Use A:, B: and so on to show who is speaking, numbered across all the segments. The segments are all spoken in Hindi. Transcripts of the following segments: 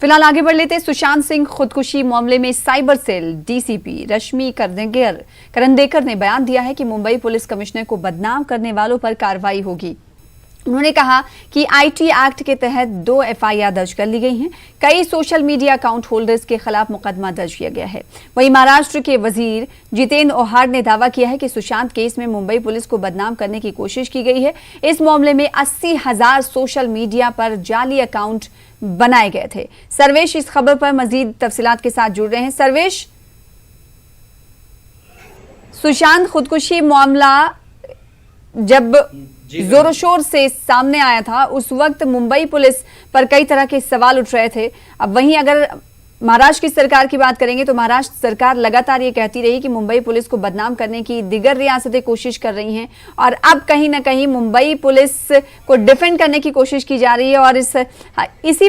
A: फिलहाल आगे बढ़ लेते सुशांत सिंह खुदकुशी मामले में साइबर सेल डीसीपी रश्मि करंदेकर ने बयान दिया है कि मुंबई पुलिस कमिश्नर को बदनाम करने वालों पर कार्रवाई होगी। उन्होंने कहा कि आईटी एक्ट के तहत 2 एफआईआर दर्ज कर ली गई हैं। कई सोशल मीडिया अकाउंट होल्डर्स के खिलाफ मुकदमा दर्ज किया गया है। वहीं महाराष्ट्र के वजीर जितेंद्र ओहार ने दावा किया है कि सुशांत केस में मुंबई पुलिस को बदनाम करने की कोशिश की गई है। इस मामले में 80,000 सोशल मीडिया पर जाली अकाउंट बनाए गए थे। सर्वेश इस खबर पर मजीद तफसीलात के साथ जुड़ रहे हैं। सर्वेश, सुशांत खुदकुशी मामला जब जोरों शोर से सामने आया था उस वक्त मुंबई पुलिस पर कई तरह के सवाल उठ रहे थे। अब वहीं अगर महाराष्ट्र की सरकार की बात करेंगे तो महाराष्ट्र सरकार लगातार ये कहती रही कि मुंबई पुलिस को बदनाम करने की दिगर रियासतें कोशिश कर रही हैं और अब कहीं ना कहीं मुंबई पुलिस को डिफेंड करने की कोशिश की जा रही है और इसके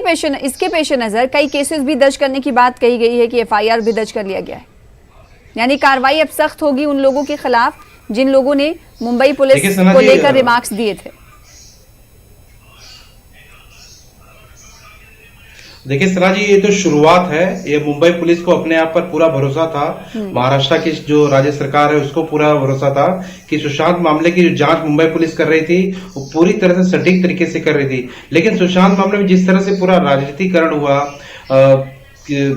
A: पेश नजर कई केसेस भी दर्ज करने की बात कही गई है कि एफआईआर भी दर्ज कर लिया गया है। यानी कार्रवाई अब सख्त होगी उन लोगों के खिलाफ जिन लोगों ने मुंबई पुलिस को लेकर रिमार्क्स दिए थे।
B: देखिए सना जी, ये तो शुरुआत है। ये मुंबई पुलिस को अपने आप पर पूरा भरोसा था, महाराष्ट्र की जो राज्य सरकार है उसको पूरा भरोसा था कि सुशांत मामले की जो जांच मुंबई पुलिस कर रही थी वो पूरी तरह से सटीक तरीके से कर रही थी। लेकिन सुशांत मामले में जिस तरह से पूरा राजनीतिकरण हुआ,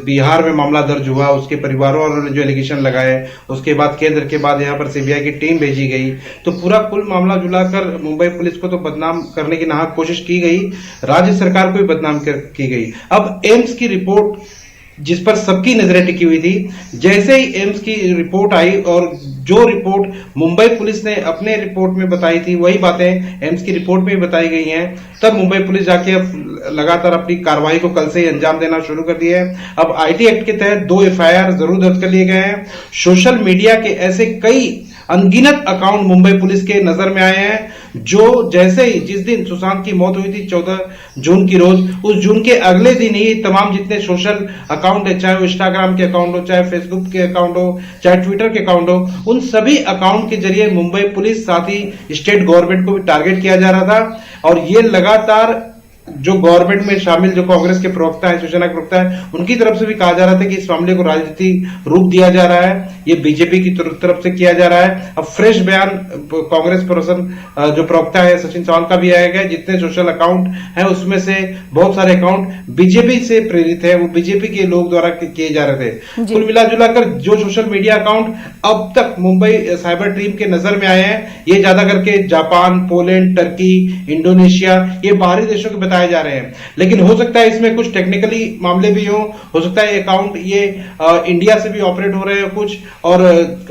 B: बिहार में मामला दर्ज हुआ, उसके परिवारों वालों ने जो एलिगेशन लगाए, उसके बाद केंद्र के बाद यहाँ पर सीबीआई की टीम भेजी गई, तो पूरा कुल मामला जुलाकर मुंबई पुलिस को तो बदनाम करने की नाहक कोशिश की गई, राज्य सरकार को भी बदनाम की गई। अब एम्स की रिपोर्ट जिस पर सबकी नजरें टिकी हुई थी, जैसे ही एम्स की रिपोर्ट आई और जो रिपोर्ट मुंबई पुलिस ने अपने रिपोर्ट में बताई थी वही बातें एम्स की रिपोर्ट में भी बताई गई हैं, तब मुंबई पुलिस जाके अब लगातार अपनी कार्रवाई को कल से ही अंजाम देना शुरू कर दिया है। अब आईटी एक्ट के तहत 2 एफआईआर जरूर दर्ज कर लिए गए हैं। सोशल मीडिया के ऐसे कई अनगिनत अकाउंट मुंबई पुलिस के नजर में आए हैं जो जैसे ही जिस दिन सुशांत की मौत हुई थी 14 जून की रोज, उस जून के अगले दिन ही तमाम जितने सोशल अकाउंट है, चाहे वो इंस्टाग्राम के अकाउंट हो, चाहे फेसबुक के अकाउंट हो, चाहे ट्विटर के अकाउंट हो, उन सभी अकाउंट के जरिए मुंबई पुलिस साथ ही स्टेट गवर्नमेंट को भी टारगेट किया जा रहा था। और ये लगातार जो गवर्नमेंट में शामिल जो कांग्रेस के प्रवक्ता है, शिवसेना के प्रवक्ता है, उनकी तरफ से भी कहा जा रहा था कि इस मामले को राजनीतिक रूप दिया जा रहा है, ये बीजेपी की तरफ से किया जा रहा है। अब फ्रेश बयान कांग्रेस पर्सन जो प्रवक्ता है सचिन चौहान का भी आया गया। जितने सोशल अकाउंट हैं उसमें से बहुत सारे अकाउंट बीजेपी से प्रेरित है, वो बीजेपी के लोग द्वारा किए जा रहे थे। कुल मिला जुलाकर जो सोशल मीडिया अकाउंट अब तक मुंबई साइबर टीम के नजर में आए हैं, ये ज्यादा करके जापान, पोलैंड, टर्की, इंडोनेशिया, ये बाहरी देशों के बताए जा रहे हैं। लेकिन हो सकता है इसमें कुछ टेक्निकली मामले भी हो सकता है अकाउंट ये इंडिया से भी ऑपरेट हो रहे हैं कुछ, और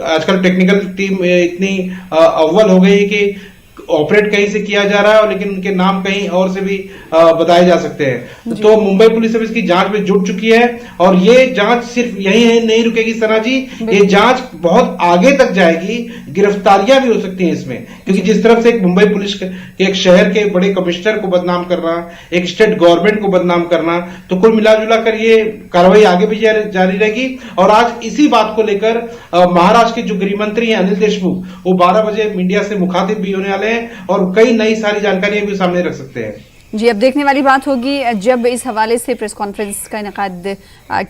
B: आजकल टेक्निकल टीम इतनी अव्वल हो गई है कि ऑपरेट कहीं से किया जा रहा है, लेकिन उनके नाम कहीं और से भी बताए जा सकते हैं। तो मुंबई पुलिस अब इसकी जांच में जुट चुकी है और ये जांच सिर्फ यहीं नहीं रुकेगी सना जी, ये जांच बहुत आगे तक जाएगी, गिरफ्तारियां भी हो सकती हैं इसमें, क्योंकि जिस तरफ से एक मुंबई पुलिस के एक शहर के बड़े कमिश्नर को बदनाम करना, एक स्टेट गवर्नमेंट को बदनाम करना, तो कुल मिला जुला कर ये कार्रवाई आगे भी जारी रहेगी। और आज इसी बात को लेकर महाराष्ट्र के जो गृह मंत्री हैं अनिल देशमुख, वो 12 बजे मीडिया से मुखातिब भी होने वाले हैं और कई नई सारी जानकारियां भी सामने रख सकते हैं।
A: जी, अब देखने वाली बात होगी जब इस हवाले से प्रेस कॉन्फ्रेंस का इनेकाद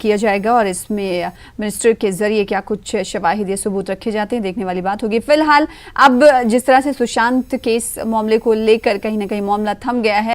A: किया जाएगा और इसमें मिनिस्टर के जरिए क्या कुछ शवाहिद या सबूत रखे जाते हैं, देखने वाली बात होगी। फिलहाल अब जिस तरह से सुशांत केस मामले को लेकर कहीं ना कहीं मामला थम गया है।